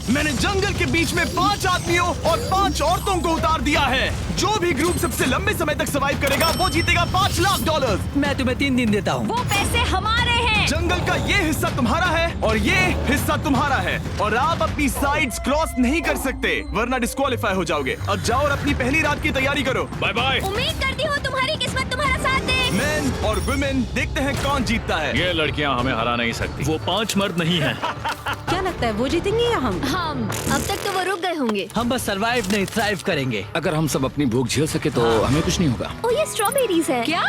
मैंने जंगल के बीच में 5 आदमियों और 5 औरतों को उतार दिया है। जो भी ग्रुप सबसे लंबे समय तक सर्वाइव करेगा वो जीतेगा $5 लाख। मैं तुम्हें 3 दिन देता हूँ। वो पैसे हमारे हैं। जंगल का ये हिस्सा तुम्हारा है और ये हिस्सा तुम्हारा है और आप अपनी साइड्स क्रॉस नहीं कर सकते वरना डिस्क्वालीफाई हो जाओगे। अब जाओ और अपनी पहली रात की तैयारी करो। Bye bye. उम्मीद करती हूँ तुम्हारी किस्मत तुम्हारा साथ दे। मेन और वुमेन देखते हैं कौन जीतता है। ये लड़कियां हमें हरा नहीं सकती। वो 5 मर्द नहीं हैं। क्या लगता है वो जीतेंगे या हम? अब तक तो वो रुक गए होंगे। हम बस सरवाइव नहीं थ्राइव करेंगे। अगर हम सब अपनी भूख झेल सके तो हमें कुछ नहीं होगा। ओ ये स्ट्रॉबेरीज है। क्या?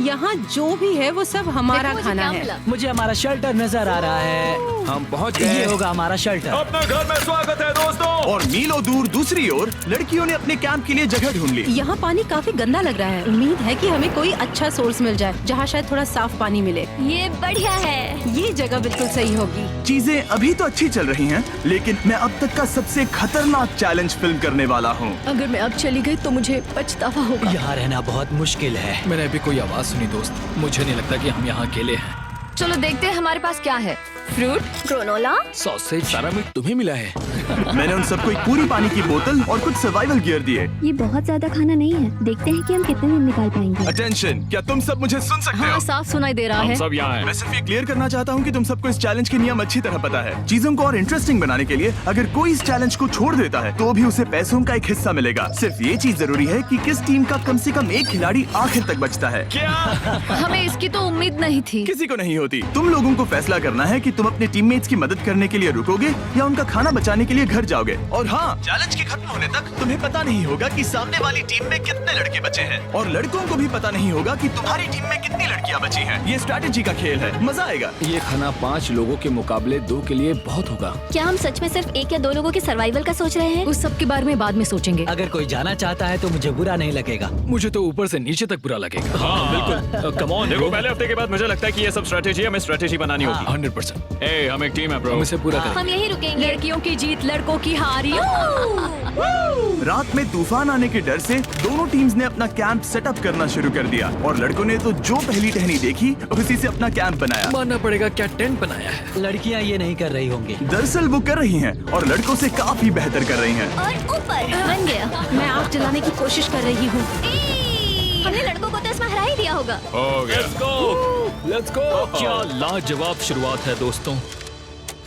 यहाँ जो भी है वो सब हमारा देखो मुझे खाना क्या है। मिला। मुझे हमारा शेल्टर नजर आ रहा है। हम पहुँच ये गए। होगा हमारा शेल्टर। अपने घर में स्वागत है दोस्तों। और मीलों दूर दूसरी ओर लड़कियों ने अपने कैंप के लिए जगह ढूंढ ली। यहाँ पानी काफी गंदा लग रहा है। उम्मीद है कि हमें कोई अच्छा सोर्स मिल जाए जहाँ शायद थोड़ा साफ पानी मिले। ये बढ़िया है। ये जगह बिल्कुल सही होगी। चीजें अभी तो अच्छी चल रही हैं, लेकिन मैं अब तक का सबसे खतरनाक चैलेंज फिल्म करने वाला हूँ। अगर मैं अब चली गई तो मुझे पछतावा होगा। यहाँ रहना बहुत मुश्किल है। मैंने अभी कोई आवाज सुनी दोस्त। मुझे नहीं लगता कि हम यहाँ अकेले हैं। चलो देखते हैं हमारे पास क्या है। Fruit, granola. सॉसेज सारा मीट तुम्हें मिला है। मैंने उन सबको एक पूरी पानी की बोतल और कुछ सर्वाइवल गियर दिए। ये बहुत ज्यादा खाना नहीं है। देखते हैं कि हम कितने दिन निकाल पाएंगे। अटेंशन, क्या तुम सब मुझे सुन सकते हो? साफ सुनाई दे रहा हम है। सब यहाँ हैं। मैं सिर्फ ये क्लियर करना चाहता हूँ कि तुम सबको इस चैलेंज के नियम अच्छी तरह पता है। चीजों को और इंटरेस्टिंग बनाने के लिए अगर कोई इस चैलेंज को छोड़ देता है तो भी उसे पैसों का एक हिस्सा मिलेगा। सिर्फ ये चीज जरूरी है कि किस टीम का कम से कम एक खिलाड़ी आखिर तक बचता है। क्या? हमें इसकी तो उम्मीद नहीं थी। किसी को नहीं होती। तुम लोगों को फैसला करना है कि तुम अपने टीममेट्स की मदद करने के लिए रुकोगे या उनका खाना बचाने के लिए घर जाओगे। और हाँ, चैलेंज के खत्म होने तक तुम्हें पता नहीं होगा कि सामने वाली टीम में कितने लड़के बचे हैं और लड़कों को भी पता नहीं होगा कि तुम्हारी टीम में कितनी लड़कियां बची हैं। ये स्ट्रैटेजी का खेल है, मजा आएगा। ये खाना 5 लोगों के मुकाबले 2 के लिए बहुत होगा। क्या हम सच में सिर्फ 1 या 2 लोगों के सर्वाइवल का सोच रहे हैं? उस सब के बारे में बाद में सोचेंगे। अगर कोई जाना चाहता है तो मुझे बुरा नहीं लगेगा। मुझे तो ऊपर से नीचे तक बुरा लगेगा। हाँ बिल्कुल। Come on. देखो पहले हफ्ते के बाद मुझे लगता है कि ये सब स्ट्रेटेजी हमें स्ट्रेटेजी बनानी होगी। 100%। ए, हम एक टीम है ब्रो। हम इसे पूरा करेंगे। हम यही रुकेंगे। लड़कियों की जीत, लड़कों की हार। रात में तूफान आने के डर से दोनों टीम्स ने अपना कैंप सेटअप करना शुरू कर दिया और लड़कों ने तो जो पहली टहनी देखी उसी से अपना कैंप बनाया। मानना पड़ेगा क्या टेंट बनाया है। लड़कियाँ ये नहीं कर रही होंगी। दरअसल वो कर रही हैं और लड़कों से काफी बेहतर कर रही हैं। और ऊपर बन गया। मैं आग जलाने की कोशिश कर रही हूँ। हमने लड़कों को तो इसमें हरा ही दिया होगा। हो गया। Let's go. क्या लाजवाब शुरुआत है दोस्तों।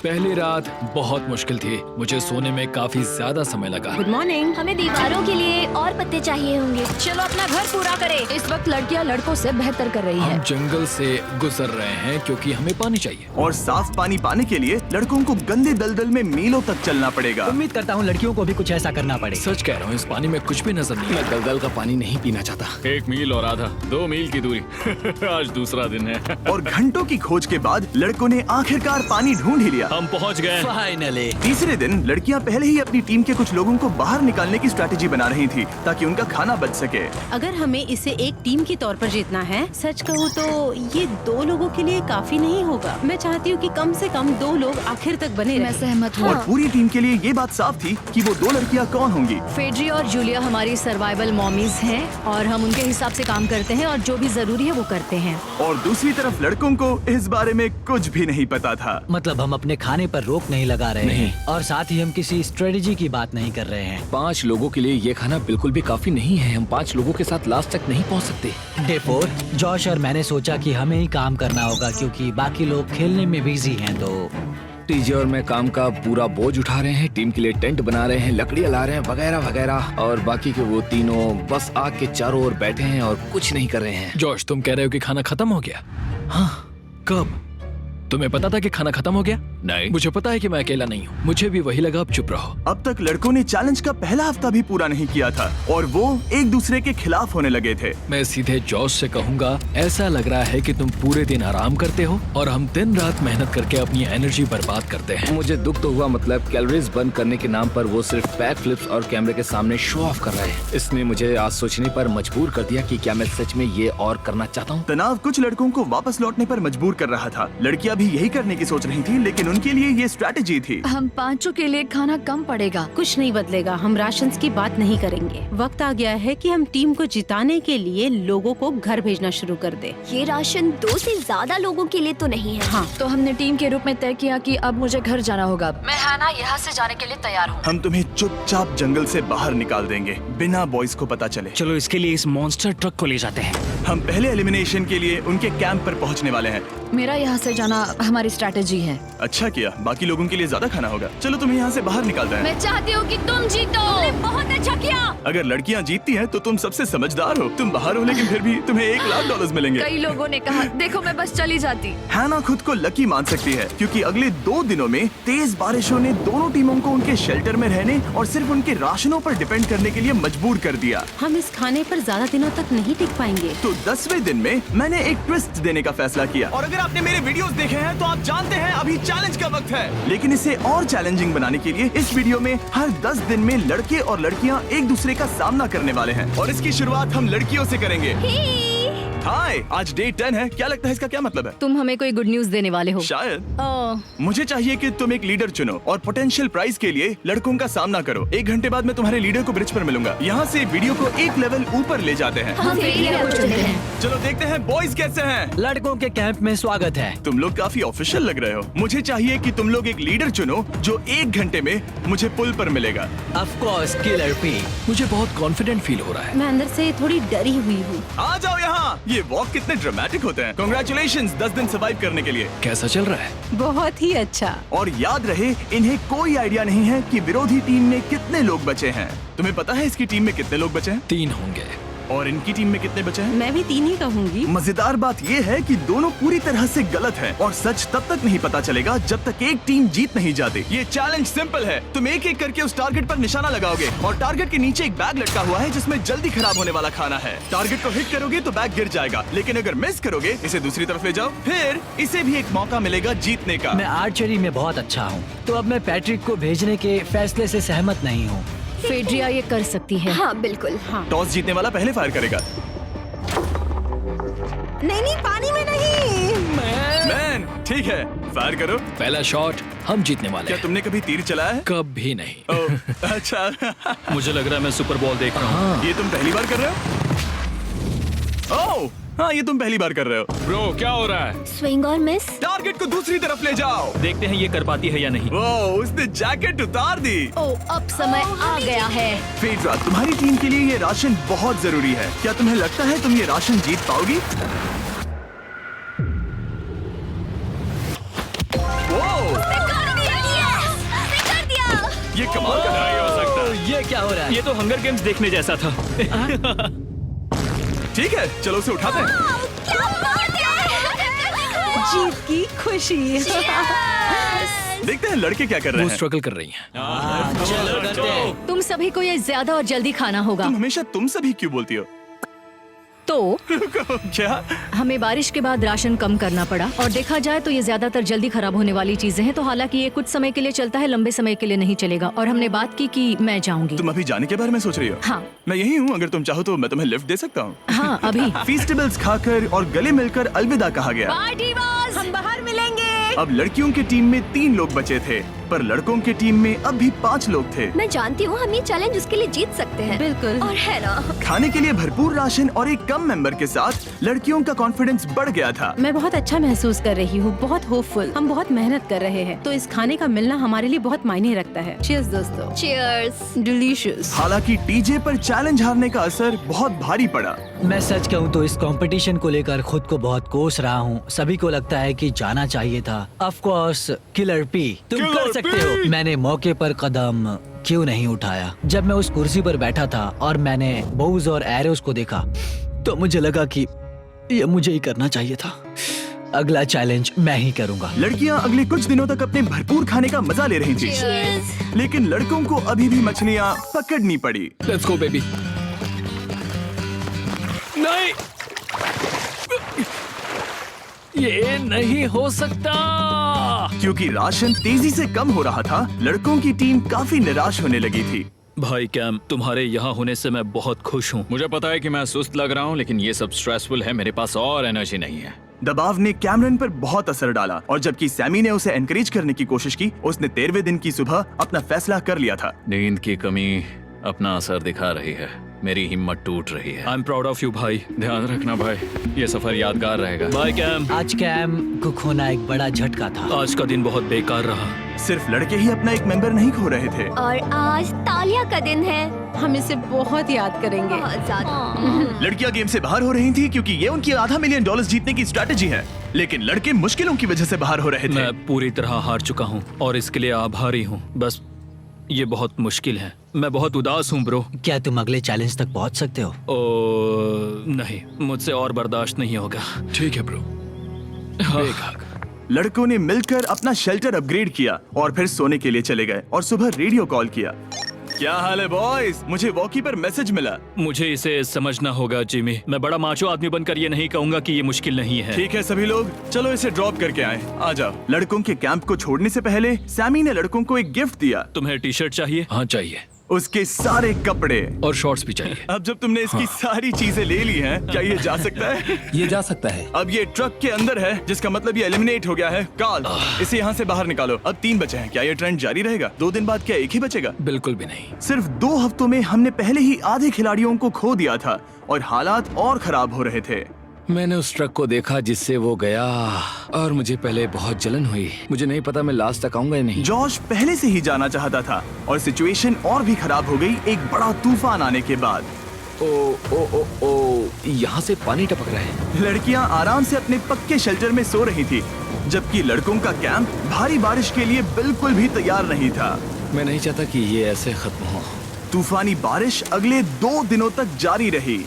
पहली रात बहुत मुश्किल थी। मुझे सोने में काफी ज्यादा समय लगा। Good morning. हमें दीवारों के लिए और पत्ते चाहिए होंगे। चलो अपना घर पूरा करें। इस वक्त लड़कियां लड़कों से बेहतर कर रही हम है। जंगल से गुजर रहे हैं क्योंकि हमें पानी चाहिए। और साफ पानी पाने के लिए लड़कों को गंदे दलदल में मीलों तक चलना पड़ेगा। उम्मीद करता हूँ लड़कियों को भी कुछ ऐसा करना पड़े। सच कह रहा हूँ, इस पानी में कुछ भी नजर नहीं मैं आता। दलदल का पानी नहीं पीना चाहता। 1 मील और आधा, 2 मील की दूरी। आज दूसरा दिन है। और घंटों की खोज के बाद लड़कों ने आखिरकार पानी ढूंढ ही लिया। हम पहुँच गए। फाइनली। तीसरे दिन लड़कियां पहले ही अपनी टीम के कुछ लोगों को बाहर निकालने की स्ट्रैटेजी बना रही थी ताकि उनका खाना बच सके। अगर हमें इसे एक टीम के तौर पर जीतना है, सच कहूँ तो ये 2 लोगों के लिए काफी नहीं होगा। मैं चाहती हूँ कि कम से कम 2 लोग आखिर तक बने मैं रहें। सहमत हूँ। और पूरी टीम के लिए ये बात साफ थी कि वो 2 लड़कियां कौन होंगी। फेड्री और जूलिया हमारी सर्वाइवल मॉमीज हैं और हम उनके हिसाब से काम करते हैं और जो भी जरूरी है वो करते हैं। और दूसरी तरफ लड़कों को इस बारे में कुछ भी नहीं पता था। मतलब हम अपने खाने पर रोक नहीं लगा रहे हैं और साथ ही हम किसी स्ट्रेटेजी की बात नहीं कर रहे हैं। 5 लोगों के लिए ये खाना बिल्कुल भी काफी नहीं है। हम 5 लोगों के साथ लास्ट तक नहीं पहुंच सकते। डे 4, जॉश और मैंने सोचा कि हमें ही काम करना होगा क्योंकि बाकी लोग खेलने में बिजी हैं। तो टीजे और मैं काम का पूरा बोझ उठा रहे हैं। टीम के लिए टेंट बना रहे हैं, लकड़ियाँ ला रहे हैं, वगैरह वगैरह। और बाकी के वो तीनों बस आग के चारों ओर बैठे हैं और कुछ नहीं कर रहे हैं। जॉश, तुम कह रहे हो कि खाना खत्म हो गया? हाँ, कब? तुम्हें पता था कि खाना खत्म हो गया? नहीं। मुझे पता है कि मैं अकेला नहीं हूँ। मुझे भी वही लगा। अब चुप रहो। अब तक लड़कों ने चैलेंज का पहला हफ्ता भी पूरा नहीं किया था और वो एक दूसरे के खिलाफ होने लगे थे। मैं सीधे जॉश से कहूँगा, ऐसा लग रहा है कि तुम पूरे दिन आराम करते हो और हम दिन रात मेहनत करके अपनी एनर्जी बर्बाद करते हैं। मुझे दुख तो हुआ, मतलब कैलोरीज बर्न करने के नाम पर वो सिर्फ बैक फ्लिप्स और कैमरे के सामने शो ऑफ कर रहे हैं। इसने मुझे आज सोचने पर मजबूर कर दिया कि क्या मैं सच में ये और करना चाहता हूँ। तनाव कुछ लड़कों को वापस लौटने पर मजबूर कर रहा था। लड़कियां भी यही करने की सोच रही थी, लेकिन उनके लिए ये स्ट्रैटेजी थी। हम पांचों के लिए खाना कम पड़ेगा। कुछ नहीं बदलेगा, हम राशन की बात नहीं करेंगे। वक्त आ गया है कि हम टीम को जिताने के लिए लोगों को घर भेजना शुरू कर दे। ये राशन 2 से ज्यादा लोगों के लिए तो नहीं है। हाँ, तो हमने टीम के रूप में तय किया कि अब मुझे घर जाना होगा। मैं हैना यहाँ से जाने के लिए तैयार हूँ। हम तुम्हें चुपचाप जंगल से बाहर निकाल देंगे बिना बॉयज को पता चले। चलो इसके लिए इस मॉन्स्टर ट्रक को ले जाते हैं। हम पहले एलिमिनेशन के लिए उनके कैंप पर पहुंचने वाले हैं। मेरा यहाँ से जाना हमारी स्ट्रैटेजी है। अच्छा किया, बाकी लोगों के लिए ज्यादा खाना होगा। चलो तुम्हें यहाँ से बाहर निकालते हैं। मैं चाहती हूँ कि तुम जीतो। तुमने बहुत अच्छा किया। अगर लड़कियाँ जीतती हैं तो तुम सबसे समझदार हो। तुम बाहर हो लेकिन फिर भी तुम्हें $1,00,000 मिलेंगे। कई लोगों ने कहा देखो मैं बस चली जाती। हैना खुद को लकी मान सकती है क्योंकि अगले 2 दिनों में तेज बारिशों ने दोनों टीमों को उनके शेल्टर में रहने और सिर्फ उनके राशनों पर डिपेंड करने के लिए मजबूर कर दिया। हम इस खाने पर ज्यादा दिनों तक नहीं टिक पाएंगे। तो 10वें दिन में मैंने एक ट्विस्ट देने का फैसला किया। और अगर आपने मेरे वीडियोस देखे हैं तो आप जानते हैं अभी चैलेंज का वक्त है। लेकिन इसे और चैलेंजिंग बनाने के लिए इस वीडियो में हर 10 दिन में लड़के और लड़कियां एक दूसरे का सामना करने वाले हैं और इसकी शुरुआत हम लड़कियों से करेंगे। हाय, आज डे 10 है। क्या लगता है इसका क्या मतलब है? तुम हमें कोई गुड न्यूज देने वाले हो। शायद। ओह, मुझे चाहिए कि तुम एक लीडर चुनो और पोटेंशियल प्राइज के लिए लड़कों का सामना करो। 1 घंटे बाद मैं तुम्हारे लीडर को ब्रिज पर मिलूंगा। यहाँ से वीडियो को एक लेवल ऊपर ले जाते हैं। हम फेरिया को चुनते हैं। चलो देखते हैं बॉयज कैसे हैं। लड़कों के कैंप में स्वागत है। तुम लोग काफी ऑफिशियल लग रहे हो। मुझे चाहिए कि तुम लोग एक लीडर चुनो जो 1 घंटे में मुझे पुल पर मिलेगा। Of course killer P. मुझे बहुत कॉन्फिडेंट फील हो रहा है। मैं अंदर से थोड़ी डरी हुई हूँ। आ जाओ यहाँ। ये वॉक कितने ड्रामेटिक होते हैं। कांग्रेचुलेशंस 10 दिन सर्वाइव करने के लिए। कैसा चल रहा है? बहुत ही अच्छा। और याद रहे इन्हें कोई आइडिया नहीं है कि विरोधी टीम में कितने लोग बचे हैं। तुम्हें पता है इसकी टीम में कितने लोग बचे हैं? 3 होंगे। और इनकी टीम में कितने बचे हैं? मैं भी 3 ही कहूँगी। मजेदार बात ये है कि दोनों पूरी तरह से गलत हैं और सच तब तक नहीं पता चलेगा जब तक एक टीम जीत नहीं जाती। ये चैलेंज सिंपल है। तुम एक एक करके उस टारगेट पर निशाना लगाओगे और टारगेट के नीचे एक बैग लटका हुआ है जिसमें जल्दी खराब होने वाला खाना है। टारगेट को हिट करोगे तो बैग गिर जाएगा, लेकिन अगर मिस करोगे इसे दूसरी तरफ ले जाओ, फिर इसे भी एक मौका मिलेगा जीतने का। मैं आर्चरी में बहुत अच्छा हूँ, तो अब मैं पैट्रिक को भेजने के फैसले से सहमत नहीं हूँ। फेड्रिया ये कर सकती है। हाँ बिल्कुल। हाँ। टॉस जीतने वाला पहले फायर करेगा। नहीं, पानी में नहीं। मैन, ठीक है, फायर करो। पहला शॉट हम जीतने वाले क्या हैं। तुमने कभी तीर चलाया है? कभी नहीं। ओह, अच्छा। मुझे लग रहा है मैं सुपर बॉल देख रहा हूँ। ये तुम पहली बार कर रहे हो? ओह, हाँ, ये तुम पहली बार कर रहे हो। ब्रो क्या हो रहा है? स्विंग और मिस। टारगेट को दूसरी तरफ ले जाओ। देखते हैं ये कर पाती है या नहीं। ओह, उसने जैकेट उतार दी। ओह, अब समय आ गया है। फेड्रा, तुम्हारी टीम के लिए ये राशन बहुत जरूरी है। क्या तुम्हें लगता है तुम ये राशन जीत पाओगी? ओह, ये कमाल का नहीं हो सकता। ये क्या हो रहा है? ये तो हंगर गेम्स देखने जैसा था। ठीक है, चलो उसे उठाते हैं। जीत की खुशी। देखते हैं लड़के क्या कर रहे वो हैं। स्ट्रगल कर रही हैं। चलो करते हैं। तुम सभी को ये ज्यादा और जल्दी खाना होगा। तुम हमेशा तुम सभी क्यों बोलती हो? तो क्या? हमें बारिश के बाद राशन कम करना पड़ा और देखा जाए तो ये ज्यादातर जल्दी खराब होने वाली चीजें हैं। तो हालांकि ये कुछ समय के लिए चलता है, लंबे समय के लिए नहीं चलेगा। और हमने बात की कि मैं जाऊंगी। तुम अभी जाने के बारे में सोच रही हो? हाँ। मैं यही हूँ, अगर तुम चाहो तो मैं तुम्हें लिफ्ट दे सकता हूँ। हाँ, अभी। फीस्टेबल्स खाकर और गले मिलकर अलविदा कहा गया। हम बाहर मिलेंगे। अब लड़कियों की टीम में 3 लोग बचे थे, पर लड़कों की टीम में अब भी 5 लोग थे। मैं जानती हूँ हम ये चैलेंज उसके लिए जीत सकते हैं। बिल्कुल। और है ना। खाने के लिए भरपूर राशन और एक कम मेंबर के साथ लड़कियों का कॉन्फिडेंस बढ़ गया था। मैं बहुत अच्छा महसूस कर रही हूँ, बहुत होपफुल। हम बहुत मेहनत कर रहे हैं, तो इस खाने का मिलना हमारे लिए बहुत मायने रखता है। चीयर्स दोस्तों। चीयर्स। डिलीशियस। हालांकि टीजे पर चैलेंज हारने का असर बहुत भारी पड़ा। मैं सच कहूँ तो इस कंपटीशन को लेकर खुद को बहुत कोस रहा हूँ। सभी को लगता है कि जाना चाहिए था। ऑफ कोर्स किलर पी, तुम कर सकते हो। मैंने मौके पर कदम क्यों नहीं उठाया? जब मैं उस कुर्सी पर बैठा था और मैंने बोव्स और एरोस को देखा तो मुझे लगा कि ये मुझे ही करना चाहिए था। अगला चैलेंज मैं ही करूंगा। लड़कियां अगले कुछ दिनों तक अपने भरपूर खाने का मजा ले रही थी, लेकिन लड़कों को अभी भी मछलियां पकड़नी पड़ी। Let's go baby. नहीं, ये नहीं हो सकता। क्योंकि राशन तेजी से कम हो रहा था, लड़कों की टीम काफी निराश होने लगी थी। भाई कैम, तुम्हारे यहाँ होने से मैं बहुत खुश हूँ। मुझे पता है कि मैं सुस्त लग रहा हूँ, लेकिन ये सब स्ट्रेसफुल है। मेरे पास और एनर्जी नहीं है। दबाव ने कैमरन पर बहुत असर डाला और जबकि सैमी ने उसे एनकरेज करने की कोशिश की, उसने 13वें दिन की सुबह अपना फैसला कर लिया था। नींद की कमी अपना असर दिखा रही है, मेरी हिम्मत टूट रही है। I am proud of you भाई, ध्यान रखना भाई, ये सफर यादगार रहेगा। Bye cam. आज कैम को खोना एक बड़ा झटका था। आज का दिन बहुत बेकार रहा। सिर्फ लड़के ही अपना एक मेंबर नहीं खो रहे थे। और आज तालिया का दिन है। हम इसे बहुत याद करेंगे। बहुत ज्यादा। लड़कियां गेम से बाहर हो रही थी क्योंकि ये उनकी $500 मिलियन जीतने की स्ट्रेटेजी है, लेकिन लड़के मुश्किलों की वजह से बाहर हो रहे थे। मैं पूरी तरह हार चुका हूँ और इसके लिए आभारी हूँ। बस ये बहुत मुश्किल है, मैं बहुत उदास हूँ ब्रो। क्या तुम अगले चैलेंज तक पहुंच सकते हो? नहीं, मुझसे और बर्दाश्त नहीं होगा। ठीक है ब्रो। लड़कों ने मिलकर अपना शेल्टर अपग्रेड किया और फिर सोने के लिए चले गए और सुबह रेडियो कॉल किया। क्या हाल है बॉयज? मुझे वॉकी पर मैसेज मिला। मुझे इसे समझना होगा जिमी। मैं बड़ा माचो आदमी बनकर ये नहीं कहूंगा कि ये मुश्किल नहीं है। ठीक है सभी लोग, चलो इसे ड्रॉप करके आए। आ जाओ। लड़कों के कैंप को छोड़ने से पहले सैमी ने लड़कों को एक गिफ्ट दिया। तुम्हें टी शर्ट चाहिए? हाँ चाहिए। उसके सारे कपड़े और शॉर्ट्स भी चाहिए। अब जब तुमने इसकी सारी चीजें ले ली हैं, क्या ये जा सकता है? ये जा सकता है। अब ये ट्रक के अंदर है, जिसका मतलब ये एलिमिनेट हो गया है। कार्ल, इसे यहाँ से बाहर निकालो। अब 3 बचे हैं। क्या ये ट्रेंड जारी रहेगा? 2 दिन बाद क्या एक ही बचेगा? बिल्कुल भी नहीं। सिर्फ 2 हफ्तों में हमने पहले ही आधे खिलाड़ियों को खो दिया था और हालात और खराब हो रहे थे। मैंने उस ट्रक को देखा जिससे वो गया और मुझे पहले बहुत जलन हुई। मुझे नहीं पता मैं लास्ट तक आऊंगा या नहीं। जॉश पहले से ही जाना चाहता था और सिचुएशन और भी खराब हो गई एक बड़ा तूफान आने के बाद। ओ ओ ओ ओ, यहाँ से पानी टपक रहा है। लड़कियां आराम से अपने पक्के शेल्टर में सो रही थी, जबकि लड़कों का कैंप भारी बारिश के लिए बिल्कुल भी तैयार नहीं था। मैं नहीं चाहता कि ये ऐसे खत्म हो। तूफानी बारिश अगले 2 दिनों तक जारी रही।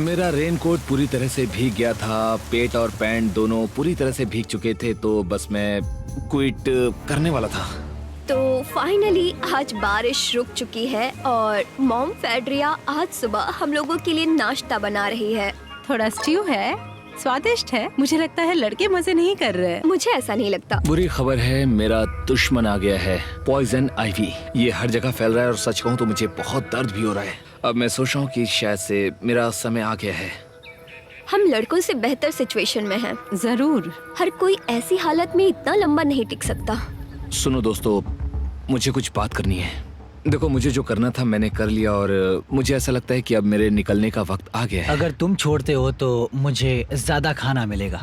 मेरा रेनकोट पूरी तरह से भीग गया था, पेट और पैंट दोनों पूरी तरह से भीग चुके थे, तो बस मैं क्विट करने वाला था। तो फाइनली आज बारिश रुक चुकी है और मॉम फेड्रिया आज सुबह हम लोगों के लिए नाश्ता बना रही है। थोड़ा स्ट्यू है, स्वादिष्ट है। मुझे लगता है लड़के मजे नहीं कर रहे। मुझे ऐसा नहीं लगता। बुरी खबर है, मेरा दुश्मन आ गया है, पॉइजन आइवी। ये हर जगह फैल रहा है और सच कहूँ तो मुझे बहुत दर्द भी हो रहा है। अब मैं सोच रहा हूँ कि शायद से मेरा समय आ गया है। हम लड़कों से बेहतर सिचुएशन में हैं। जरूर। हर कोई ऐसी हालत में इतना लंबा नहीं टिक सकता। सुनो दोस्तों, मुझे कुछ बात करनी है। देखो, मुझे जो करना था मैंने कर लिया और मुझे ऐसा लगता है कि अब मेरे निकलने का वक्त आ गया है। अगर तुम छोड़ते हो तो मुझे ज्यादा खाना मिलेगा।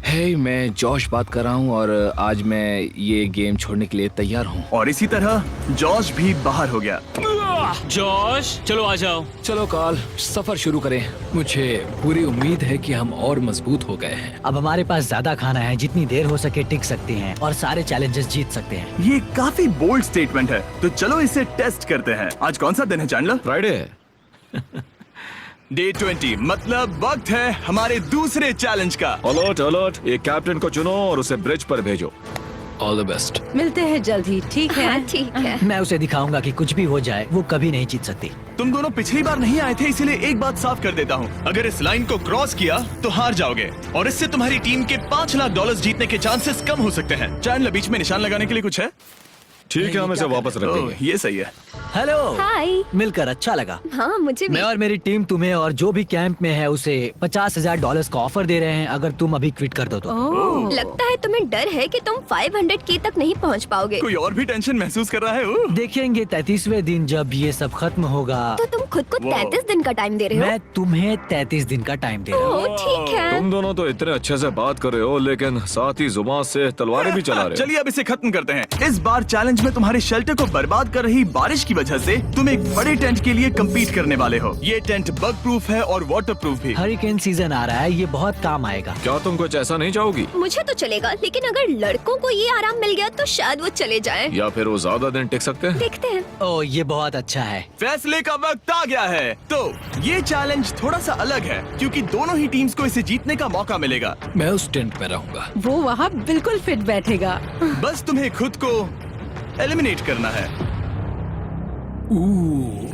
हे, मैं जॉश बात कर रहा हूँ और आज मैं ये गेम छोड़ने के लिए तैयार हूँ। और इसी तरह जॉश भी बाहर हो गया। जॉश, चलो आ जाओ। चलो कार्ल, सफर शुरू करें। मुझे पूरी उम्मीद है कि हम और मजबूत हो गए हैं। अब हमारे पास ज्यादा खाना है, जितनी देर हो सके टिक सकते हैं और सारे चैलेंजेस जीत सकते हैं। ये काफी बोल्ड स्टेटमेंट है, तो चलो इसे टेस्ट करते हैं। आज कौन सा दिन है चैंडलर? फ्राइडे। डे 20, मतलब वक्त है हमारे दूसरे चैलेंज का। अलर्ट अलर्ट, एक कैप्टन को चुनो और उसे ब्रिज पर भेजो। All the best. मिलते हैं जल्द ही, ठीक है? हाँ, ठीक है। मैं उसे दिखाऊंगा कि कुछ भी हो जाए वो कभी नहीं जीत सकती। तुम दोनों पिछली बार नहीं आए थे, इसलिए एक बात साफ कर देता हूँ। अगर इस लाइन को क्रॉस किया तो हार जाओगे और इससे तुम्हारी टीम के $5 लाख जीतने के चांसेस कम हो सकते हैं। चैंडलर, बीच में निशान लगाने के लिए कुछ है? ठीक है, हम इसे वापस रख ओह, देंगे। ये सही है। हेलो। हाय। मिलकर अच्छा लगा। हाँ, मुझे भी। मैं और मेरी टीम तुम्हें और जो भी कैंप में है उसे $50,000 का ऑफर दे रहे हैं अगर तुम अभी क्विट कर दो तो। लगता है तुम्हें डर है कि तुम 500K तक नहीं पहुंच पाओगे। कोई और भी टेंशन महसूस कर रहा है? ओह। देखेंगे 33वें दिन जब ये सब खत्म होगा। तो तुम खुद को 33 दिन का टाइम दे रहे हो? मैं तुम्हें 33 दिन का टाइम दे रहा हूँ। ओह, ठीक है। तुम दोनों तो इतने अच्छे से बात कर रहे हो, लेकिन साथ ही जुबान से तलवारें भी चला रहे हो। चलिए अब इसे खत्म करते हैं। इस बार चैलेंज में तुम्हारे शेल्टर को बर्बाद कर रही बारिश की वजह से तुम एक बड़े टेंट के लिए कम्पीट करने वाले हो। ये टेंट बग प्रूफ है और वाटर प्रूफ भी। हरिकेन सीजन आ रहा है, ये बहुत काम आएगा। क्या तुम कुछ ऐसा नहीं चाहोगी? मुझे तो चलेगा, लेकिन अगर लड़कों को ये आराम मिल गया तो शायद वो चले जाएं। या फिर वो ज्यादा दिन टिक सकते हैं? देखते हैं। ओह, ये बहुत अच्छा है। फैसले का वक्त आ गया है। तो ये चैलेंज थोड़ा सा अलग है क्योंकि दोनों ही टीम्स को इसे जीतने का मौका मिलेगा। मैं उस टेंट में रहूंगा। वो वहाँ बिल्कुल फिट बैठेगा। बस तुम्हें खुद को एलिमिनेट करना है।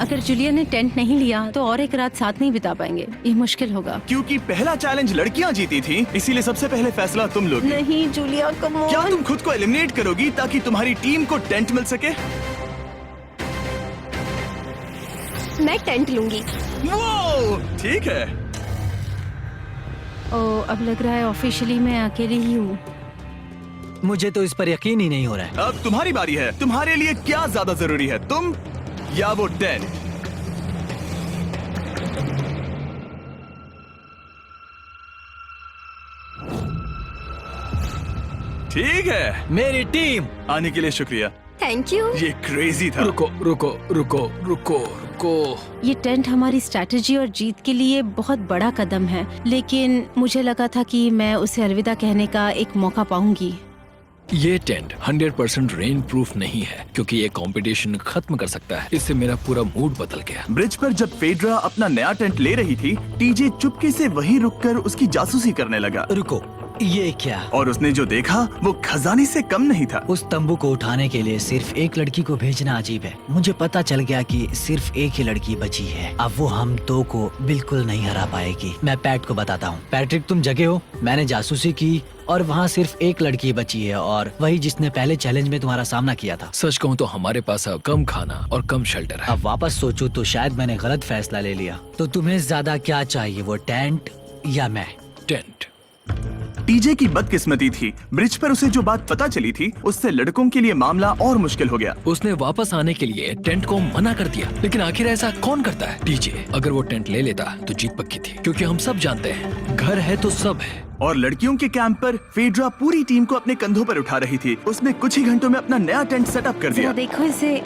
अगर जूलिया ने टेंट नहीं लिया तो और एक रात साथ नहीं बिता पाएंगे। ये मुश्किल होगा। क्योंकि पहला चैलेंज लड़कियां जीती थी, इसीलिए सबसे पहले फैसला तुम लोगी। नहीं जूलिया, कम ऑन। क्या तुम खुद को एलिमिनेट करोगी ताकि तुम्हारी टीम को टेंट मिल सके? मैं टेंट लूंगी। वो ठीक है। अब लग रहा है ऑफिशियली मैं अकेली ही हूँ। मुझे तो इस पर यकीन ही नहीं हो रहा है। अब तुम्हारी बारी है। तुम्हारे लिए क्या ज्यादा जरूरी है, तुम या वो टेंट? ठीक है, मेरी टीम। आने के लिए शुक्रिया। Thank you. ये क्रेजी था। रुको रुको रुको रुको रुको। ये टेंट हमारी स्ट्रैटेजी और जीत के लिए बहुत बड़ा कदम है, लेकिन मुझे लगा था कि मैं उसे अलविदा कहने का एक मौका पाऊंगी। ये टेंट 100% रेन प्रूफ नहीं है, क्योंकि ये कंपटीशन खत्म कर सकता है। इससे मेरा पूरा मूड बदल गया। ब्रिज पर जब फेड्रा अपना नया टेंट ले रही थी, टीजे चुपके से वहीं रुककर उसकी जासूसी करने लगा। रुको, ये क्या? और उसने जो देखा वो खजाने से कम नहीं था। उस तंबू को उठाने के लिए सिर्फ एक लड़की को भेजना अजीब है। मुझे पता चल गया कि सिर्फ एक ही लड़की बची है। अब वो हम दो को बिल्कुल नहीं हरा पाएगी। मैं पैट को बताता हूँ। पैट्रिक, तुम जगे हो? मैंने जासूसी की और वहाँ सिर्फ एक लड़की बची है, और वही जिसने पहले चैलेंज में तुम्हारा सामना किया था। सच कहूँ तो हमारे पास अब कम खाना और कम शेल्टर है। अब वापस सोचूं तो शायद मैंने गलत फैसला ले लिया। तो तुम्हें ज्यादा क्या चाहिए, वो टेंट या मैं? टेंट। टीजे की बदकिस्मती थी, ब्रिज पर उसे जो बात पता चली थी उससे लड़कों के लिए मामला और मुश्किल हो गया। उसने वापस आने के लिए टेंट को मना कर दिया, लेकिन आखिर ऐसा कौन करता है? टीजे, अगर वो टेंट ले लेता तो जीत पक्की थी, क्योंकि हम सब जानते हैं घर है तो सब है। और लड़कियों के कैंप पर फेड्रा पूरी टीम को अपने कंधों पर उठा रही थी। उसने कुछ ही घंटों में अपना नया टेंट सेटअप कर जरा दिया। देखो इसे।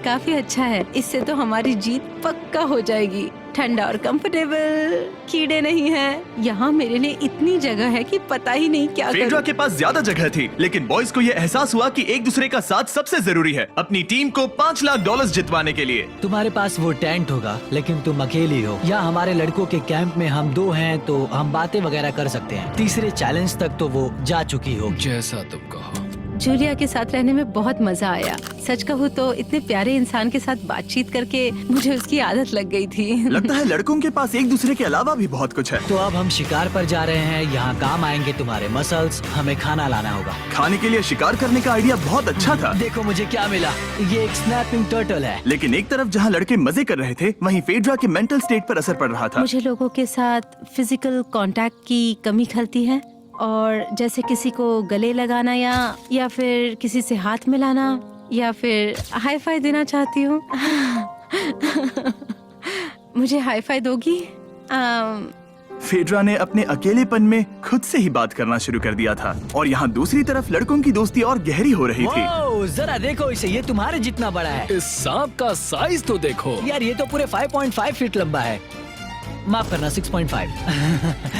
काफी अच्छा है। इससे तो हमारी जीत पक्का हो जाएगी। ठंडा और कंफर्टेबल, कीड़े नहीं हैं। यहाँ मेरे लिए इतनी जगह है कि पता ही नहीं क्या फेड्रा करूं। के पास ज्यादा जगह थी, लेकिन बॉयज को यह एहसास हुआ कि एक दूसरे का साथ सबसे जरूरी है अपनी टीम को $5 लाख जितवाने के लिए। तुम्हारे पास वो टेंट होगा, लेकिन तुम अकेली हो। या हमारे लड़कों के कैंप में हम दो हैं तो हम बातें वगैरह कर सकते हैं। तीसरे चैलेंज तक तो वो जा चुकी हो। जैसा तुम कहो। जूलिया के साथ रहने में बहुत मजा आया। सच कहूँ तो इतने प्यारे इंसान के साथ बातचीत करके मुझे उसकी आदत लग गई थी। लगता है लड़कों के पास एक दूसरे के अलावा भी बहुत कुछ है। तो अब हम शिकार पर जा रहे हैं। यहाँ काम आएंगे तुम्हारे मसल्स। हमें खाना लाना होगा। खाने के लिए शिकार करने का आइडिया बहुत अच्छा था। देखो मुझे क्या मिला। ये एक स्नैपिंग टर्टल है। लेकिन एक तरफ जहाँ लड़के मजे कर रहे थे, वहीं फेड्रा के मेंटल स्टेट पर असर पड़ रहा था। मुझे लोगों के साथ फिजिकल कांटेक्ट की कमी खलती है, और जैसे किसी को गले लगाना या फिर किसी से हाथ मिलाना या फिर हाई फाई देना चाहती हूँ। मुझे हाई फाई दोगी? फेड्रा ने अपने अकेलेपन में खुद से ही बात करना शुरू कर दिया था, और यहाँ दूसरी तरफ लड़कों की दोस्ती और गहरी हो रही थी। वाओ, जरा देखो इसे। ये तुम्हारे जितना बड़ा है। इस सांप का साइज तो देखो यार, ये तो पूरे 5.5 फीट लंबा है। माफ करना, 6.5।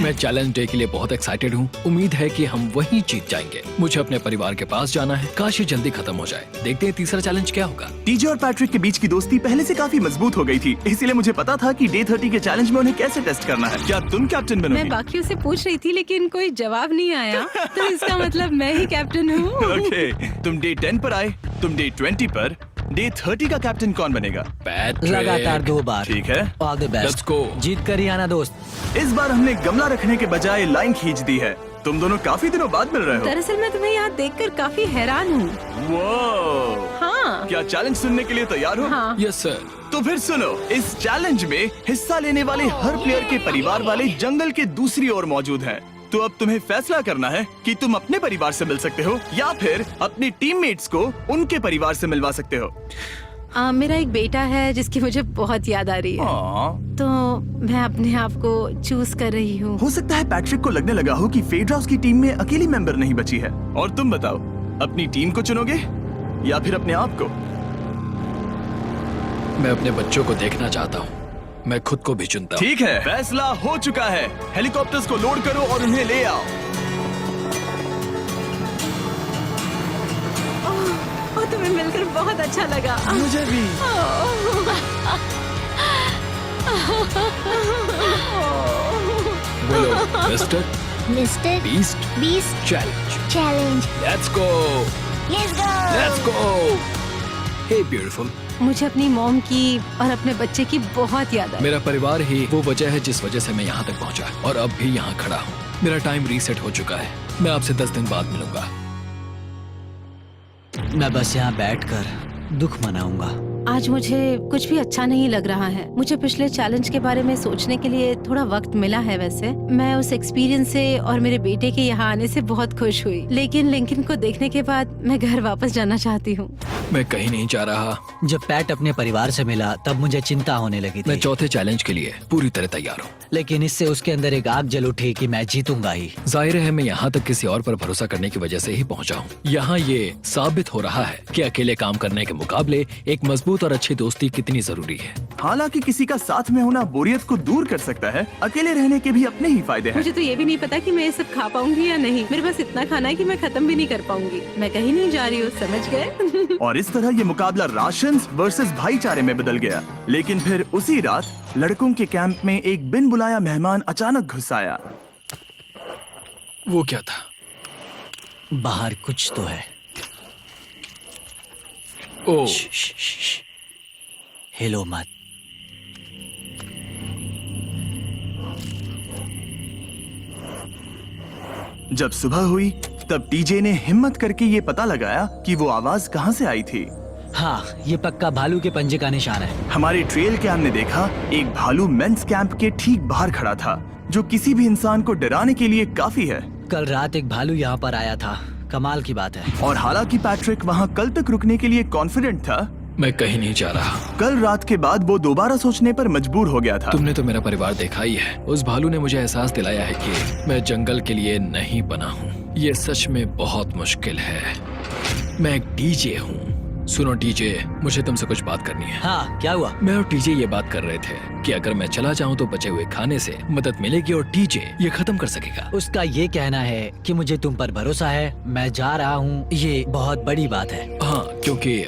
मैं चैलेंज डे के लिए बहुत एक्साइटेड हूँ। उम्मीद है कि हम वहीं जीत जाएंगे। मुझे अपने परिवार के पास जाना है। काश ये जल्दी खत्म हो जाए। देखते हैं तीसरा चैलेंज क्या होगा। टीजे और पैट्रिक के बीच की दोस्ती पहले से काफी मजबूत हो गई थी, इसीलिए मुझे पता था कि डे 30 के चैलेंज में उन्हें कैसे टेस्ट करना है। क्या तुम कैप्टन बनोगी? मैं बाकियों से पूछ रही थी, लेकिन कोई जवाब नहीं आया। तो इसका मतलब मैं ही कैप्टन हूँ। ओके, तुम डे 10 पर आए, तुम डे 20 पर। डे 30 का कैप्टन कौन बनेगा? पैट्रिक। लगातार 2 बार। ठीक है, all the Let's best. go। जीत कर ही आना दोस्त। इस बार हमने गमला रखने के बजाय लाइन खींच दी है। तुम दोनों काफी दिनों बाद मिल रहे हो। दरअसल मैं तुम्हें यहाँ देखकर काफी हैरान हूँ। वो हाँ। क्या चैलेंज सुनने के लिए तैयार हो? हाँ। Yes sir. तो फिर सुनो, इस चैलेंज में हिस्सा लेने वाले हर प्लेयर के परिवार वाले जंगल के दूसरी ओर मौजूद हैं। तो अब तुम्हें फैसला करना है कि तुम अपने परिवार से मिल सकते हो या फिर अपने टीममेट्स को उनके परिवार से मिलवा सकते हो। मेरा एक बेटा है जिसकी मुझे बहुत याद आ रही है, तो मैं अपने आप को चूज कर रही हूँ। हो सकता है पैट्रिक को लगने लगा हो कि फेड्रा उसकी टीम में अकेली मेंबर नहीं बची है। और तुम बताओ, अपनी टीम को चुनोगे या फिर अपने आप को? मैं अपने बच्चों को देखना चाहता हूँ। मैं खुद को भी चुनता हूँ। ठीक है, फैसला हो चुका है। हेलीकॉप्टर्स को लोड करो और उन्हें ले आओ। और तुम्हें मिलकर बहुत अच्छा लगा। मुझे भी। बोलो mister mister beast challenge. Challenge. Let's go. Let's go. Hey beautiful. मुझे अपनी मॉम की और अपने बच्चे की बहुत याद आई। मेरा परिवार ही वो वजह है जिस वजह से मैं यहाँ तक पहुँचा, और अब भी यहाँ खड़ा हूँ। मेरा टाइम रीसेट हो चुका है। मैं आपसे 10 दिन बाद मिलूंगा। मैं बस यहाँ बैठकर दुख मनाऊंगा। आज मुझे कुछ भी अच्छा नहीं लग रहा है। मुझे पिछले चैलेंज के बारे में सोचने के लिए थोड़ा वक्त मिला है। वैसे मैं उस एक्सपीरियंस से और मेरे बेटे के यहाँ आने से बहुत खुश हुई, लेकिन लिंकन को देखने के बाद मैं घर वापस जाना चाहती हूँ। मैं कहीं नहीं जा रहा। जब पैट अपने परिवार से मिला तब मुझे चिंता होने लगी मैं थी, चौथे चैलेंज के लिए पूरी तरह तैयार हूँ। लेकिन इससे उसके अंदर एक आग जल उठी कि मैं जीतूंगा ही। जाहिर है मैं यहाँ तक किसी और पर भरोसा करने की वजह से ही पहुँचा हूँ। यहाँ ये साबित हो रहा है कि अकेले काम करने के मुकाबले एक मजबूत और अच्छी दोस्ती कितनी जरूरी है। हालांकि किसी का साथ में होना बोरियत को दूर कर सकता है, अकेले रहने के भी अपने ही फायदे हैं। मुझे तो ये भी नहीं पता कि मैं ये सब खा पाऊंगी या नहीं। मेरे पास इतना खाना है कि मैं खत्म भी नहीं कर पाऊंगी। मैं कहीं नहीं जा रही हूँ, समझ गए? और इस तरह ये मुकाबला राशंस वर्सेस भाईचारे में बदल गया। लेकिन फिर उसी रात लड़कों के कैंप में एक बिन बुलाया मेहमान अचानक घुस आया। वो क्या था? बाहर कुछ तो है। ओ, हिलो मत। जब सुबह हुई तब टीजे ने हिम्मत करके ये पता लगाया कि वो आवाज कहाँ से आई थी। हाँ, ये पक्का भालू के पंजे का निशान है। हमारी ट्रेल कैम ने देखा एक भालू मेंस कैंप के ठीक बाहर खड़ा था, जो किसी भी इंसान को डराने के लिए काफी है। कल रात एक भालू यहाँ पर आया था, कमाल की बात है। और हालांकि पैट्रिक वहाँ कल तक रुकने के लिए कॉन्फिडेंट था, मैं कहीं नहीं जा रहा। कल रात के बाद वो दोबारा सोचने पर मजबूर हो गया था। तुमने तो मेरा परिवार देखा ही है। उस भालू ने मुझे एहसास दिलाया है कि मैं जंगल के लिए नहीं बना हूँ। ये सच में बहुत मुश्किल है। मैं एक डीजे हूँ। सुनो टीजे, मुझे तुमसे कुछ बात करनी है। हाँ, क्या हुआ? मैं और टीजे ये बात कर रहे थे कि अगर मैं चला जाऊँ तो बचे हुए खाने से मदद मिलेगी और टीजे ये खत्म कर सकेगा। उसका ये कहना है कि मुझे तुम पर भरोसा है, मैं जा रहा हूँ। ये बहुत बड़ी बात है। हाँ, क्योंकि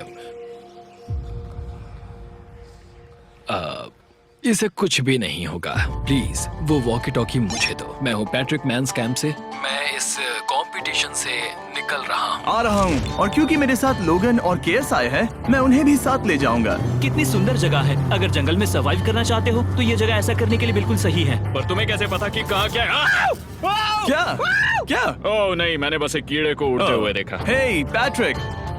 इसे कुछ भी नहीं होगा। प्लीज वो वॉकी टॉकी मुझे दो। मैं हूँ पैट्रिक मैंस कैंप से। मैं इस कंपटीशन से निकल रहा हूँ। आ रहा हूँ, और क्योंकि मेरे साथ लोगन और केएस आए हैं, मैं उन्हें भी साथ ले जाऊंगा। कितनी सुंदर जगह है। अगर जंगल में सर्वाइव करना चाहते हो तो ये जगह ऐसा करने के लिए बिल्कुल सही है। पर तुम्हें कैसे पता कि कहाँ क्या है? क्या क्या? ओह नहीं, मैंने बस एक कीड़े को उड़ते हुए देखा। हे पैट्रिक,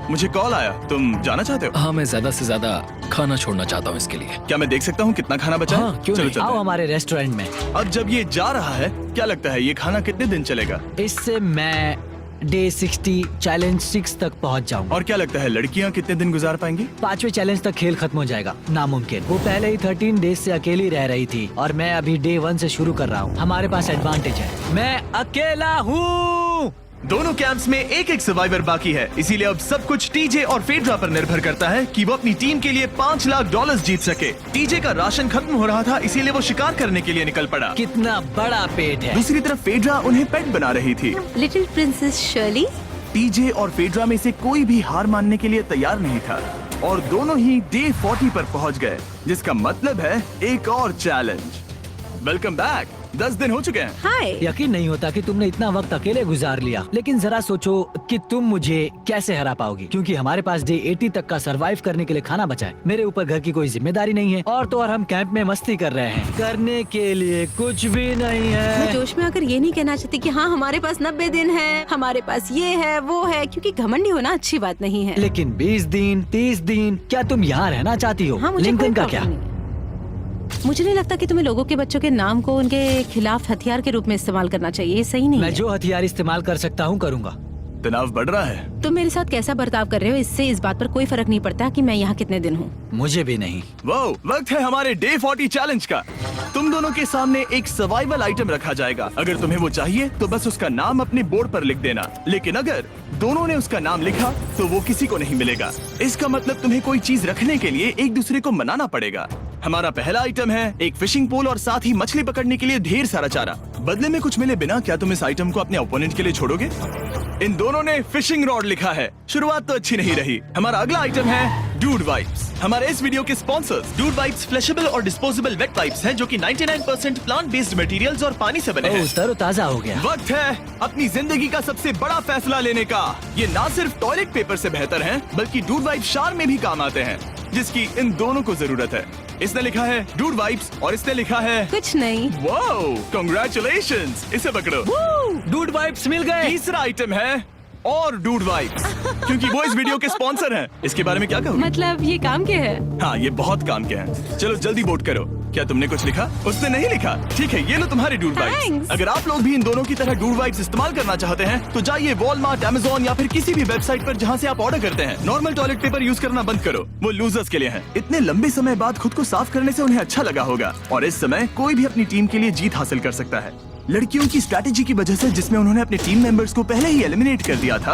मुझे कॉल आया। तुम जाना चाहते हो? हाँ, मैं ज्यादा से ज्यादा खाना छोड़ना चाहता हूँ इसके लिए। क्या मैं देख सकता हूँ कितना खाना बचा है? हाँ, क्यों चलो नहीं? चलते आओ हैं। हमारे रेस्टोरेंट में। अब जब ये जा रहा है, क्या लगता है ये खाना कितने दिन चलेगा? इससे मैं डे 60 चैलेंज 6 तक पहुंच जाऊंगा। और क्या लगता है लड़कियाँ कितने दिन गुजार पाएंगी? 5वें चैलेंज तक खेल खत्म हो जाएगा। नामुमकिन। वो पहले ही 13 डेज से अकेली रह रही थी और मैं अभी डे 1 से शुरू कर रहा हूँ। हमारे पास एडवांटेज है, मैं अकेला हूँ। दोनों कैंप्स में एक एक सर्वाइवर बाकी है, इसीलिए अब सब कुछ टीजे और फेड्रा पर निर्भर करता है कि वो अपनी टीम के लिए $5 लाख जीत सके। टीजे का राशन खत्म हो रहा था, इसीलिए वो शिकार करने के लिए निकल पड़ा। कितना बड़ा पेट है। दूसरी तरफ फेड्रा उन्हें पेट बना रही थी। Little princess Shirley. टीजे और फेड्रा में से कोई भी हार मानने के लिए तैयार नहीं था, और दोनों ही डे 40 पर पहुंच गए, जिसका मतलब है एक और चैलेंज। Welcome back. 10 दिन हो चुके हैं। हाय। यकीन नहीं होता कि तुमने इतना वक्त अकेले गुजार लिया, लेकिन जरा सोचो कि तुम मुझे कैसे हरा पाओगी, क्योंकि हमारे पास डे 80 तक का सरवाइव करने के लिए खाना बचा है। मेरे ऊपर घर की कोई जिम्मेदारी नहीं है, और तो और हम कैंप में मस्ती कर रहे हैं। करने के लिए कुछ भी नहीं है। मैं जोश में आकर ये नहीं कहना चाहती कि हाँ हमारे पास 90 दिन है, हमारे पास ये है वो है, क्योंकि घमंडी होना अच्छी बात नहीं है। लेकिन 20 दिन 30 दिन, क्या तुम यहाँ रहना चाहती हो? हाँ, मुझे लिंकन कोई का प्रॉब्लम क्या? नहीं। मुझे नहीं लगता कि तुम्हें लोगों के बच्चों के नाम को उनके खिलाफ हथियार के रूप में इस्तेमाल करना चाहिए। ये सही नहीं मैं है। जो हथियार इस्तेमाल कर सकता हूँ करूँगा। तनाव बढ़ रहा है। तुम मेरे साथ कैसा बर्ताव कर रहे हो, इससे इस बात पर कोई फर्क नहीं पड़ता कि मैं यहाँ कितने दिन हूँ। मुझे भी नहीं। वो वक्त है हमारे डे 40 चैलेंज का। तुम दोनों के सामने एक सर्वाइवल आइटम रखा जाएगा। अगर तुम्हें वो चाहिए तो बस उसका नाम अपने बोर्ड पर लिख देना, लेकिन अगर दोनों ने उसका नाम लिखा तो वो किसी को नहीं मिलेगा। इसका मतलब तुम्हें कोई चीज रखने के लिए एक दूसरे को मनाना पड़ेगा। हमारा पहला आइटम है एक फिशिंग पोल और साथ ही मछली पकड़ने के लिए ढेर सारा चारा। बदले में कुछ मिले बिना क्या तुम इस आइटम को अपने ओपोनेंट के लिए छोड़ोगे? इन दोनों ने फिशिंग रॉड लिखा है। शुरुआत तो अच्छी नहीं रही। हमारा अगला आइटम है डूड वाइप्स। हमारे इस वीडियो के स्पॉन्सर्स डूड वाइप्स फ्लैशेबल और डिस्पोजेबल वेट वाइप्स हैं, जो कि 99% प्लांट बेस्ड मटेरियल्स और पानी से बने हैं। तरोताजा हो गया। वक्त है अपनी जिंदगी का सबसे बड़ा फैसला लेने का। ये ना सिर्फ टॉयलेट पेपर से बेहतर हैं, बल्कि डूड वाइप शार में भी काम आते हैं, जिसकी इन दोनों को जरूरत है। इसने लिखा है डूड वाइप्स और इसने लिखा है कुछ नहीं। Wow, congratulations. इसे पकड़ो। डूड वाइप्स मिल गए। तीसरा आइटम है और डूड वाइब्स, क्योंकि वो इस वीडियो के स्पॉन्सर हैं। इसके बारे में क्या कहोगे? मतलब ये काम के है? हाँ, ये बहुत काम के हैं। चलो जल्दी वोट करो। क्या तुमने कुछ लिखा? उसने नहीं लिखा। ठीक है, ये लो तुम्हारे डूड वाइब्स। Thanks. अगर आप लोग भी इन दोनों की तरह डूड वाइब्स इस्तेमाल करना चाहते हैं तो जाइए वॉलमार्ट, अमेज़न या फिर किसी भी वेबसाइट पर जहाँ से आप ऑर्डर करते हैं। नॉर्मल टॉयलेट पेपर यूज करना बंद करो, वो लूजर्स के लिए है। इतने लंबे समय बाद खुद को साफ करने से उन्हें अच्छा लगा होगा, और इस समय कोई भी अपनी टीम के लिए जीत हासिल कर सकता है। लड़कियों की स्ट्रैटेजी की वजह से, जिसमें उन्होंने अपने टीम मेंबर्स को पहले ही एलिमिनेट कर दिया था,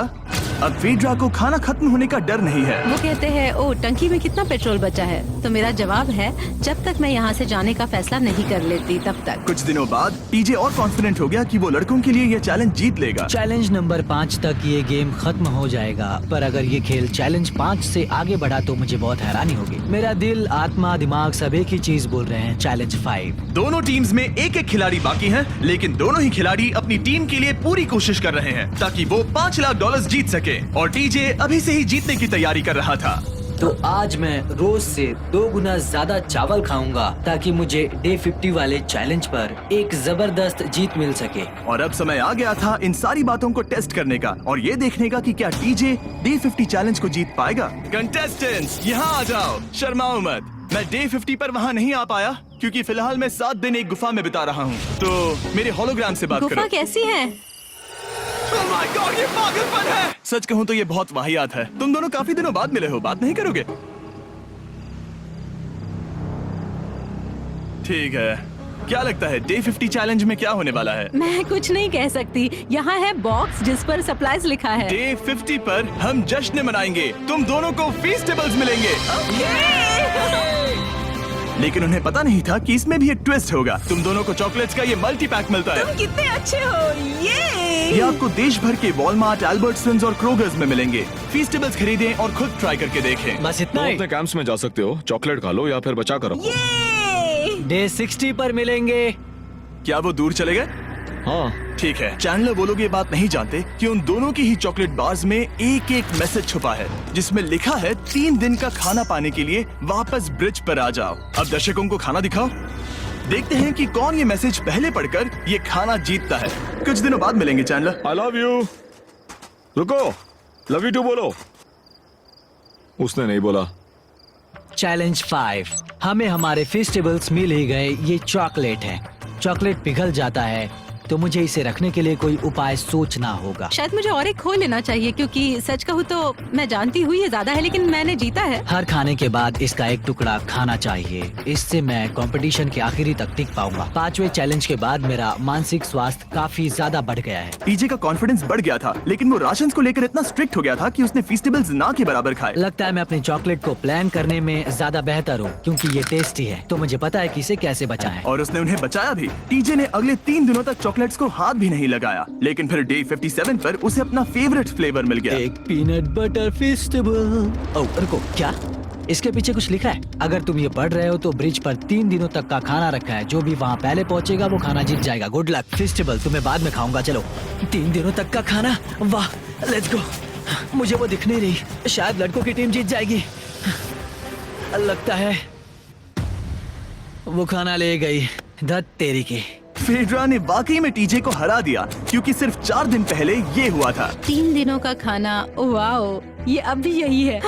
अब फेड्रा को खाना खत्म होने का डर नहीं है। वो कहते हैं, ओ टंकी में कितना पेट्रोल बचा है? तो मेरा जवाब है, जब तक मैं यहाँ से जाने का फैसला नहीं कर लेती तब तक। कुछ दिनों बाद टीजे और कॉन्फिडेंट हो गया कि वो लड़कों के लिए ये चैलेंज जीत लेगा। चैलेंज नंबर 5 तक ये गेम खत्म हो जाएगा, पर अगर ये खेल चैलेंज 5 से आगे बढ़ा तो मुझे बहुत हैरानी होगी। मेरा दिल, आत्मा, दिमाग सब एक ही चीज बोल रहे हैं, चैलेंज 5। दोनों टीम्स में एक एक खिलाड़ी बाकी हैं, लेकिन दोनों ही खिलाड़ी अपनी टीम के लिए पूरी कोशिश कर रहे हैं ताकि वो $5 लाख जीत सके, और टीजे अभी से ही जीतने की तैयारी कर रहा था। तो आज मैं रोज से 2 गुना ज्यादा चावल खाऊंगा ताकि मुझे डे 50 वाले चैलेंज पर एक जबरदस्त जीत मिल सके। और अब समय आ गया था इन सारी बातों को टेस्ट करने का और ये देखने का कि क्या टीजे डे 50 चैलेंज को जीत पाएगा। कंटेस्टेंट्स यहाँ आ जाओ, शर्माओ मत। मैं डे 50 पर वहाँ नहीं आ पाया क्योंकि फिलहाल मैं 7 दिन एक गुफा में बिता रहा हूँ, तो मेरे होलोग्राम से बात करो। गुफा कैसी है? Oh my God, ये पागलपन है। सच कहूँ तो ये बहुत वाहियात है। तुम दोनों काफी दिनों बाद मिले हो, बात नहीं करोगे? ठीक है, क्या लगता है डे 50 चैलेंज में क्या होने वाला है? मैं कुछ नहीं कह सकती। यहाँ है बॉक्स जिस पर सप्लाईज लिखा है। डे 50 पर हम जश्न मनाएंगे, तुम दोनों को फीस्टेबल्स मिलेंगे। लेकिन उन्हें पता नहीं था कि इसमें भी एक ट्विस्ट होगा। तुम दोनों को चॉकलेट्स का ये मल्टी पैक मिलता है। तुम कितने अच्छे हो। ये आपको देश भर के वॉलमार्ट, अल्बर्ट्सन्स और क्रोगर्स में मिलेंगे। फीस्टेबल्स खरीदें और खुद ट्राई करके देखें। बस इतना ही। अपने कैंप्स में जा सकते हो, चॉकलेट खा लो या फिर बचा कर रखो। डे 60 पर मिलेंगे। क्या वो दूर चले गए? हाँ, ठीक है। चैंडलर वो लोग ये बात नहीं जानते कि उन दोनों की ही चॉकलेट बार्स में एक एक मैसेज छुपा है जिसमें लिखा है 3 दिन का खाना पाने के लिए वापस ब्रिज पर आ जाओ। अब दर्शकों को खाना दिखाओ, देखते हैं कि कौन ये मैसेज पहले पढ़कर ये खाना जीतता है। कुछ दिनों बाद मिलेंगे चैंडलर। I love you. रुको, लव यू टू बोलो। उसने नहीं बोला। चैलेंज 5, हमें हमारे फेस्टिवल्स मिल ही गए। ये चॉकलेट है। चॉकलेट पिघल जाता है तो मुझे इसे रखने के लिए कोई उपाय सोचना होगा। शायद मुझे और एक खो लेना चाहिए, क्योंकि सच कहूँ तो मैं जानती हूँ ये ज्यादा है, लेकिन मैंने जीता है। हर खाने के बाद इसका एक टुकड़ा खाना चाहिए, इससे मैं कंपटीशन के आखिरी तक टिक पाऊंगा। 5वें चैलेंज के बाद मेरा मानसिक स्वास्थ्य काफी ज्यादा बढ़ गया है। टीजे का कॉन्फिडेंस बढ़ गया था, लेकिन वो राशंस को लेकर इतना स्ट्रिक्ट हो गया था कि उसने फीस्टेबल्स ना के बराबर खाए। लगता है मैं अपने चॉकलेट को प्लान करने में ज्यादा बेहतर हूँ, क्योंकि ये टेस्टी है तो मुझे पता है कि इसे कैसे बचाएं। और उसने उन्हें बचाया भी। टीजे ने अगले 3 दिनों तक चॉकलेट्स को हाथ भी नहीं लगाया, लेकिन फिर डे 57 पर उसे अपना फेवरेट फ्लेवर मिल गया। एक पीनट बटर फेस्टिवल। ओह रुको, क्या इसके पीछे कुछ लिखा है? अगर तुम ये पढ़ रहे हो तो ब्रिज पर 3 दिनों तक का खाना रखा है। जो भी वहाँ पहले पहुँचेगा वो खाना जीत जाएगा। Good luck. फेस्टिवल तुम्हें बाद में खाऊंगा। चलो, 3 दिनों तक का खाना, वाह, लेट्स गो। मुझे वो दिख नहीं रही। शायद लड़कों की टीम जीत जाएगी, लगता है वो खाना ले गई। धत तेरी की। फेड्रा ने वाकई में टीजे को हरा दिया, क्योंकि सिर्फ 4 दिन पहले ये हुआ था। 3 दिनों का खाना, वाओ, ये अब भी यही है।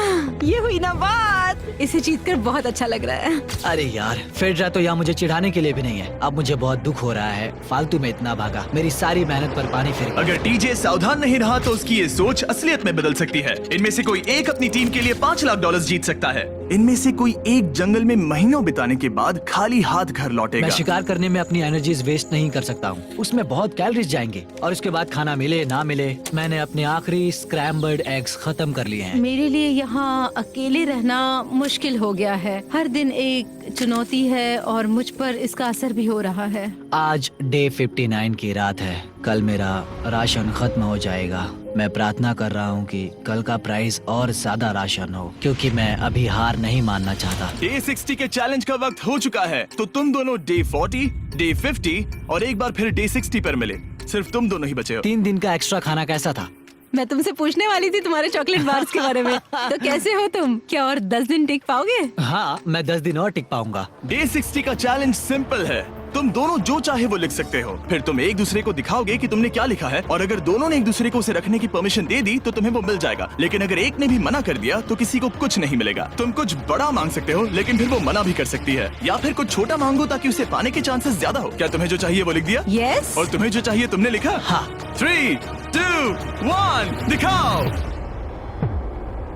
ये हुई ना बात। इसे जीतकर बहुत अच्छा लग रहा है। अरे यार, फेड्रा तो यहाँ मुझे चिढ़ाने के लिए भी नहीं है। अब मुझे बहुत दुख हो रहा है, फालतू में इतना भागा, मेरी सारी मेहनत पर पानी फिर गया। अगर टीजे सावधान नहीं रहा तो उसकी ये सोच असलियत में बदल सकती है। इनमें से कोई एक अपनी टीम के लिए $5 लाख जीत सकता है। इनमें से कोई एक जंगल में महीनों बिताने के बाद खाली हाथ घर लौटेगा। मैं शिकार करने में अपनी एनर्जीज वेस्ट नहीं कर सकता हूँ, उसमें बहुत कैलोरीज जाएंगे, और उसके बाद खाना मिले ना मिले, मैंने अपने आखिरी स्क्रैम्बल्ड एग्स खत्म कर लिए हैं। मेरे लिए यहाँ अकेले रहना मुश्किल हो गया है। हर दिन एक चुनौती है और मुझ पर इसका असर भी हो रहा है। आज डे 59 की रात है। कल मेरा राशन खत्म हो जाएगा। मैं प्रार्थना कर रहा हूँ कि कल का प्राइस और ज्यादा राशन हो, क्योंकि मैं अभी हार नहीं मानना चाहता। डे 60 के चैलेंज का वक्त हो चुका है, तो तुम दोनों डे 40, डे 50 और एक बार फिर डे 60 पर मिले। सिर्फ तुम दोनों ही बचे हो। 3 दिन का एक्स्ट्रा खाना कैसा था? मैं तुमसे पूछने वाली थी तुम्हारे चॉकलेट बार्स के बारे में। तो कैसे हो तुम? क्या और 10 दिन टिक पाओगे? हाँ, मैं 10 दिन और टिक पाऊंगा। डे 60 का चैलेंज सिंपल है। तुम दोनों जो चाहे वो लिख सकते हो, फिर तुम एक दूसरे को दिखाओगे कि तुमने क्या लिखा है, और अगर दोनों ने एक दूसरे को उसे रखने की परमिशन दे दी तो तुम्हें वो मिल जाएगा। लेकिन अगर एक ने भी मना कर दिया तो किसी को कुछ नहीं मिलेगा। तुम कुछ बड़ा मांग सकते हो, लेकिन फिर वो मना भी कर सकती है, या फिर कुछ छोटा मांगो ताकि उसे पाने के चांसेस ज्यादा हो। क्या तुम्हें जो चाहिए वो लिख दिया? यस। और तुम्हें जो चाहिए तुमने लिखा? हाँ। 3, 2, 1 दिखाओ।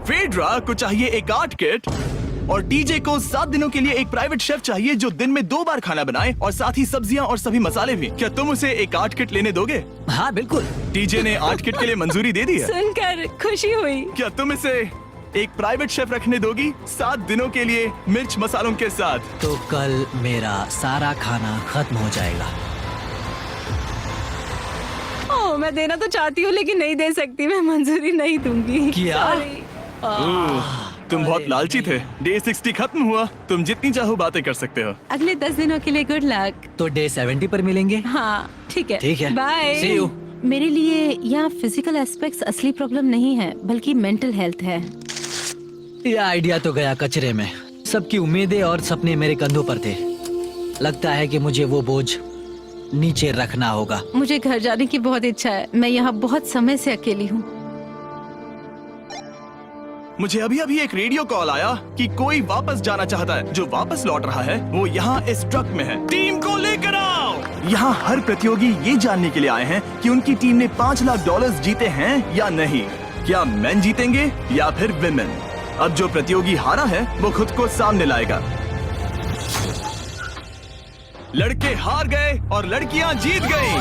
फेड्रा को चाहिए एक आर्ट किट, और डीजे को 7 दिनों के लिए एक प्राइवेट शेफ चाहिए जो दिन में 2 बार खाना बनाए, और साथ ही सब्जियां और सभी मसाले भी। क्या तुम उसे एक आर्ट किट लेने दोगे? हाँ बिल्कुल। डीजे ने आर्ट किट के लिए मंजूरी दे दी है। सुनकर खुशी हुई। क्या तुम इसे एक प्राइवेट शेफ रखने दोगी 7 दिनों के लिए मिर्च मसालों के साथ? तो कल मेरा सारा खाना खत्म हो जाएगा। ओह, मैं देना तो चाहती हूँ लेकिन नहीं दे सकती, मैं मंजूरी नहीं दूंगी। क्या? तुम बहुत लालची थे। डे 60 खत्म हुआ, तुम जितनी चाहो बातें कर सकते हो। अगले 10 दिनों के लिए गुड लक। तो डे 70 पर मिलेंगे। हाँ ठीक है। ठीक है। बाय। See you। मेरे लिए यहाँ फिजिकल एस्पेक्ट्स असली प्रॉब्लम नहीं है, बल्कि मेंटल हेल्थ है। ये आइडिया तो गया कचरे में। सबकी उम्मीदें और सपने मेरे कंधों पर थे। लगता है कि मुझे वो बोझ नीचे रखना होगा। मुझे घर जाने की बहुत इच्छा है। मैं यहाँ बहुत समय से अकेली हूँ। मुझे अभी अभी एक रेडियो कॉल आया कि कोई वापस जाना चाहता है। जो वापस लौट रहा है वो यहाँ इस ट्रक में है। टीम को लेकर आओ। यहाँ हर प्रतियोगी ये जानने के लिए आए हैं कि उनकी टीम ने $5 लाख जीते हैं या नहीं। क्या मेन जीतेंगे या फिर विमेन? अब जो प्रतियोगी हारा है वो खुद को सामने लाएगा। लड़के हार गए और लड़कियां जीत गई।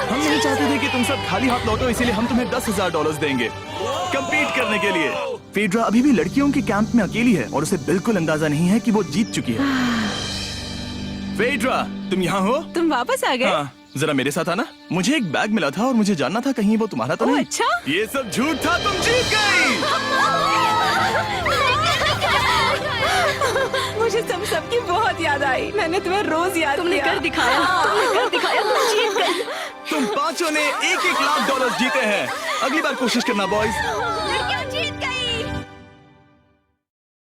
हम नहीं चाहते थे कि तुम सब खाली हाथ लौटो, इसीलिए हम तुम्हें $10,000 देंगे कंपीट करने के लिए। फेड्रा अभी भी लड़कियों के कैंप में अकेली है और उसे बिल्कुल अंदाजा नहीं है कि वो जीत चुकी है। फेड्रा, तुम यहाँ हो? तुम वापस आ गए? हाँ, जरा मेरे साथ आना। मुझे एक बैग मिला था और मुझे जानना था कहीं वो तुम्हारा तो ओह, नहीं। अच्छा? ये सब झूठ था, तुम जीत गई। मुझे तुम सबकी बहुत याद आई। मैंने तुम्हें रोज याद तुमने किया। कर दिखाया, तुमने कर दिखाया, तुम जीत गई। तुम पांचों ने $1-1 लाख जीते हैं। अगली बार कोशिश करना बॉयज।